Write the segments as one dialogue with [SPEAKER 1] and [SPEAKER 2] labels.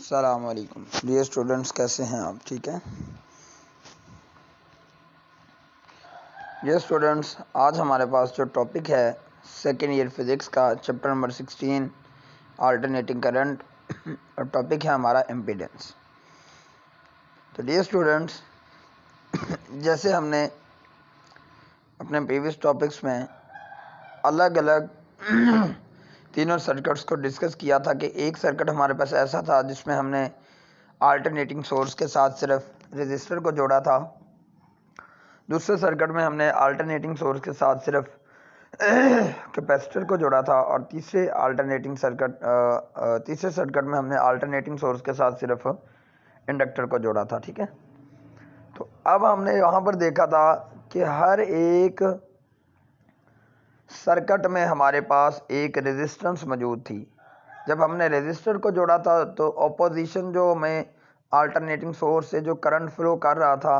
[SPEAKER 1] अस्सलाम वालेकुम dear students, कैसे हैं आप? ठीक है डियर स्टूडेंट्स, आज हमारे पास जो टॉपिक है सेकेंड ईयर फिज़िक्स का चैप्टर नंबर 16 अल्टरनेटिंग करंट और टॉपिक है हमारा इम्पीडेंस। तो डियर स्टूडेंट्स, जैसे हमने अपने प्रीवियस टॉपिक्स में अलग अलग तीनों सर्किट्स को डिस्कस किया था कि एक सर्किट हमारे पास ऐसा था जिसमें हमने अल्टरनेटिंग सोर्स के साथ सिर्फ रेजिस्टर को जोड़ा था। दूसरे सर्किट में हमने अल्टरनेटिंग सोर्स के साथ सिर्फ कैपेसिटर को जोड़ा था और तीसरे सर्किट में हमने अल्टरनेटिंग सोर्स के साथ सिर्फ इंडक्टर को जोड़ा था। ठीक है, तो अब हमने यहाँ पर देखा था कि हर एक सर्किट में हमारे पास एक रेजिस्टेंस मौजूद थी। जब हमने रेजिस्टर को जोड़ा था तो ऑपोजिशन जो हमें अल्टरनेटिंग सोर्स से जो करंट फ्लो कर रहा था,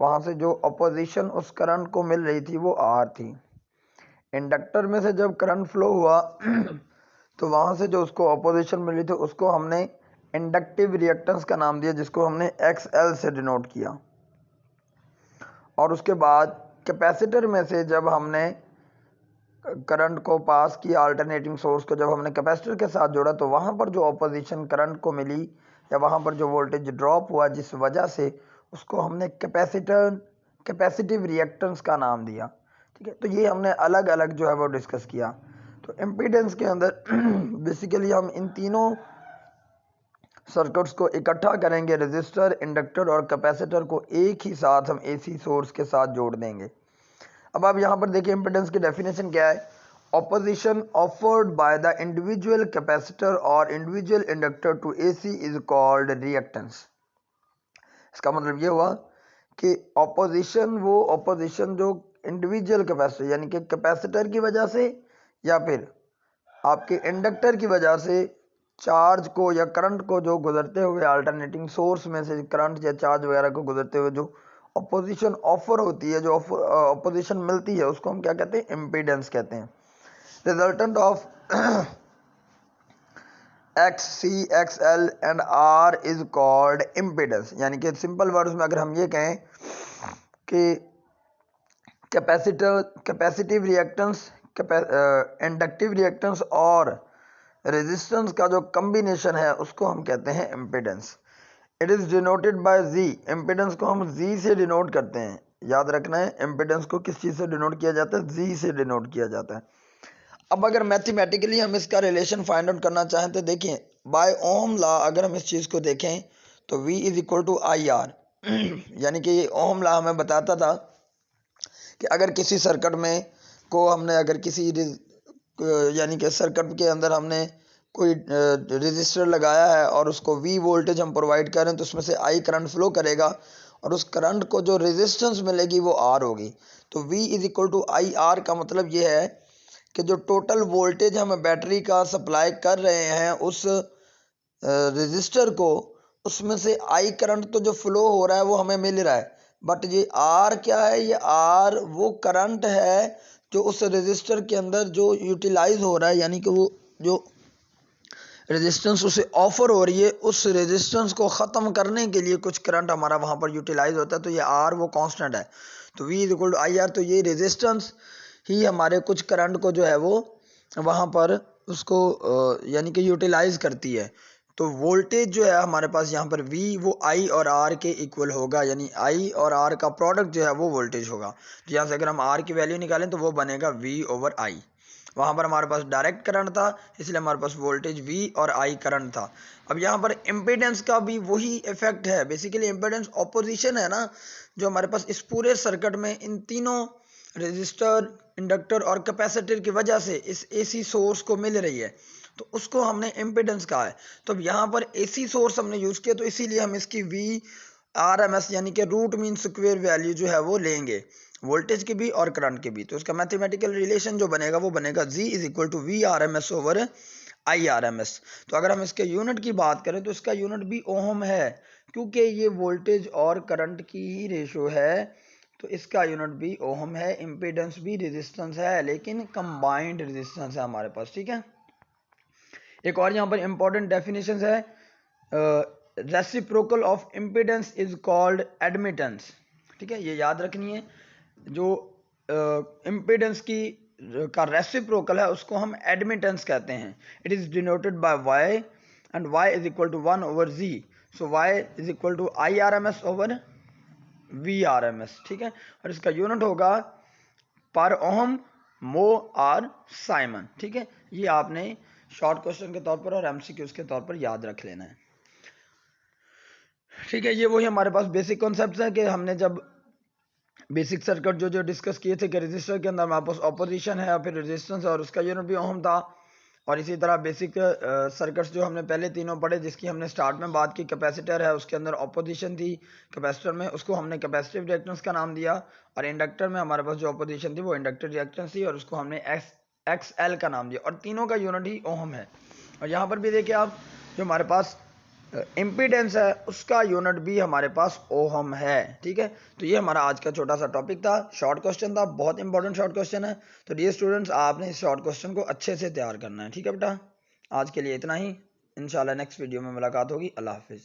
[SPEAKER 1] वहाँ से जो ऑपोजिशन उस करंट को मिल रही थी वो आर थी। इंडक्टर में से जब करंट फ्लो हुआ तो वहाँ से जो उसको ऑपोजिशन मिली थी उसको हमने इंडक्टिव रिएक्टेंस का नाम दिया, जिसको हमने XL से डिनोट किया। और उसके बाद कैपेसिटर में से जब हमने करंट को पास किया, अल्टरनेटिंग सोर्स को जब हमने कैपेसिटर के साथ जोड़ा तो वहाँ पर जो ऑपोजिशन करंट को मिली या वहाँ पर जो वोल्टेज ड्रॉप हुआ जिस वजह से उसको हमने कैपेसिटिव रिएक्टेंस का नाम दिया। ठीक है, तो ये हमने अलग अलग जो है वो डिस्कस किया। तो इम्पीडेंस के अंदर बेसिकली हम इन तीनों सर्किट्स को इकट्ठा करेंगे, रेजिस्टर, इंडक्टर और कैपेसिटर को एक ही साथ हम AC सोर्स के साथ जोड़ देंगे। अब आप यहाँ पर देखिए इम्पीडेंस की डेफिनेशन क्या है। Opposition offered by the individual capacitor और individual inductor to AC is called reactance. इसका मतलब ये हुआ कि ऑपोजिशन जो इंडिविजुअल कैपेसिटर यानी कि कैपेसिटर की वजह से या फिर आपके इंडक्टर की वजह से चार्ज को या करंट को जो गुजरते हुए अल्टरनेटिंग सोर्स में से करंट या चार्ज वगैरह को गुजरते हुए जो ऑपोजिशन ऑफर होती है, जो ऑपोजिशन मिलती है, उसको हम क्या कहते हैं? इम्पीडेंस कहते हैं। Resultant of XC, XL and R is called impedance. यानी कि सिंपल वर्ड्स में अगर हम ये कहें कि कैपेसिटिव रिएक्टेंस, इंडक्टिव रिएक्टेंस और रेजिस्टेंस का जो कम्बिनेशन है उसको हम कहते हैं impedance. It is denoted bye Z। Impedance को हम Z से डिनोट करते हैं। याद रखना है, इम्पीडेंस को किस चीज़ से डिनोट किया जाता है? Z से डिनोट किया जाता है। अब अगर मैथमेटिकली हम इसका रिलेशन फाइंड आउट करना चाहें तो देखिए, बाय ओम लॉ अगर हम इस चीज़ को देखें तो V is equal to IR यानी कि ये ओम लॉ हमें बताता था कि अगर किसी सर्किट में को हमने अगर किसी यानी कि सर्किट के अंदर हमने कोई रेजिस्टर लगाया है और उसको V वोल्टेज हम प्रोवाइड करें तो उसमें से I करंट फ्लो करेगा और उस करंट को जो रेजिस्टेंस मिलेगी वो R होगी। तो V is equal to IR का मतलब ये है कि जो टोटल वोल्टेज हम बैटरी का सप्लाई कर रहे हैं उस रेजिस्टर को, उसमें से I करंट तो जो फ्लो हो रहा है वो हमें मिल रहा है, बट ये R क्या है? ये R वो करंट है जो उस रेजिस्टर के अंदर जो यूटिलाइज हो रहा है, यानी कि वो जो रेजिस्टेंस उसे ऑफर हो रही है, उस रेजिस्टेंस को ख़त्म करने के लिए कुछ करंट हमारा वहाँ पर यूटिलाइज होता है। तो ये R वो कांस्टेंट है। तो V is equal to IR। तो ये रेजिस्टेंस ही हमारे कुछ करंट को जो है वो वहाँ पर उसको यानी कि यूटिलाइज करती है। तो वोल्टेज जो है हमारे पास यहाँ पर V वो I और R के इक्वल होगा, यानी I और R का प्रोडक्ट जो है वो वोल्टेज होगा। तो यहाँ से अगर हम R की वैल्यू निकालें तो वो बनेगा V ओवर I। वहाँ पर हमारे पास डायरेक्ट करंट था, इसलिए हमारे पास वोल्टेज V और I करंट था। अब यहाँ पर इम्पीडेंस का भी वही इफेक्ट है। बेसिकली इम्पीडेंस ऑपोजिशन है ना, जो हमारे पास इस पूरे सर्किट में इन तीनों रेजिस्टर, इंडक्टर और कैपेसिटर की वजह से इस AC सोर्स को मिल रही है, तो उसको हमने इम्पीडेंस कहा है। तो अब यहाँ पर AC सोर्स हमने यूज़ किया, तो इसीलिए हम इसकी VRMS यानी कि रूट मीन स्क्वायर वैल्यू जो है वो लेंगे, वोल्टेज की भी और करंट की भी। तो इसका मैथमेटिकल रिलेशन जो बनेगा वो बनेगा Z is equal to VRMS over IRMS। तो अगर हम इसके यूनिट की बात करें तो इसका यूनिट भी ओम है, क्योंकि ये वोल्टेज और करंट की ही रेशो है, तो इसका यूनिट भी ओम है। इम्पीडेंस भी रेजिस्टेंस है, लेकिन कंबाइंड रेजिस्टेंस है हमारे पास। ठीक है, एक और यहाँ पर इंपॉर्टेंट डेफिनेशन है reciprocal of impedance is called admittance. ठीक है, ये याद रखनी है। जो इम्पीडेंस की का रेसिप्रोकल है उसको हम एडमिटेंस कहते हैं। It is denoted by Y and Y is equal to 1/z। So Y is equal to IRMS over VRMS। ठीक है, और इसका यूनिट होगा पर ओहम मो आर साइमन। ठीक है, ये आपने शॉर्ट क्वेश्चन के तौर पर और MCQs के तौर पर याद रख लेना है। ठीक है, ये वही हमारे पास बेसिक कॉन्सेप्ट्स हैं कि हमने जब बेसिक सर्किट जो डिस्कस किए थे कि रेजिस्टर के अंदर हमारे पास ऑपोजिशन है और फिर रेजिस्टेंस और उसका यूनिट भी ओहम था। और इसी तरह बेसिक सर्किट्स जो हमने पहले तीनों पढ़े, जिसकी हमने स्टार्ट में बात की, कैपेसिटर है उसके अंदर ऑपोजिशन थी कैपेसिटर में, उसको हमने कैपेसिटिव रिएक्टेंस का नाम दिया। और इंडक्टर में हमारे पास जो ऑपोजिशन थी वो इंडक्टिव रिएक्टेंस थी और उसको हमने XL का नाम दिया, और तीनों का यूनिट ही ओहम है। और यहाँ पर भी देखिए आप, जो हमारे पास इम्पीडेंस है उसका यूनिट भी हमारे पास ओहम है। ठीक है, तो ये हमारा आज का छोटा सा टॉपिक था, शॉर्ट क्वेश्चन था, बहुत इंपॉर्टेंट शॉर्ट क्वेश्चन है। तो डियर स्टूडेंट्स, आपने इस शॉर्ट क्वेश्चन को अच्छे से तैयार करना है। ठीक है बेटा, आज के लिए इतना ही। इंशाल्लाह नेक्स्ट वीडियो में मुलाकात होगी। अल्लाह हाफिज़।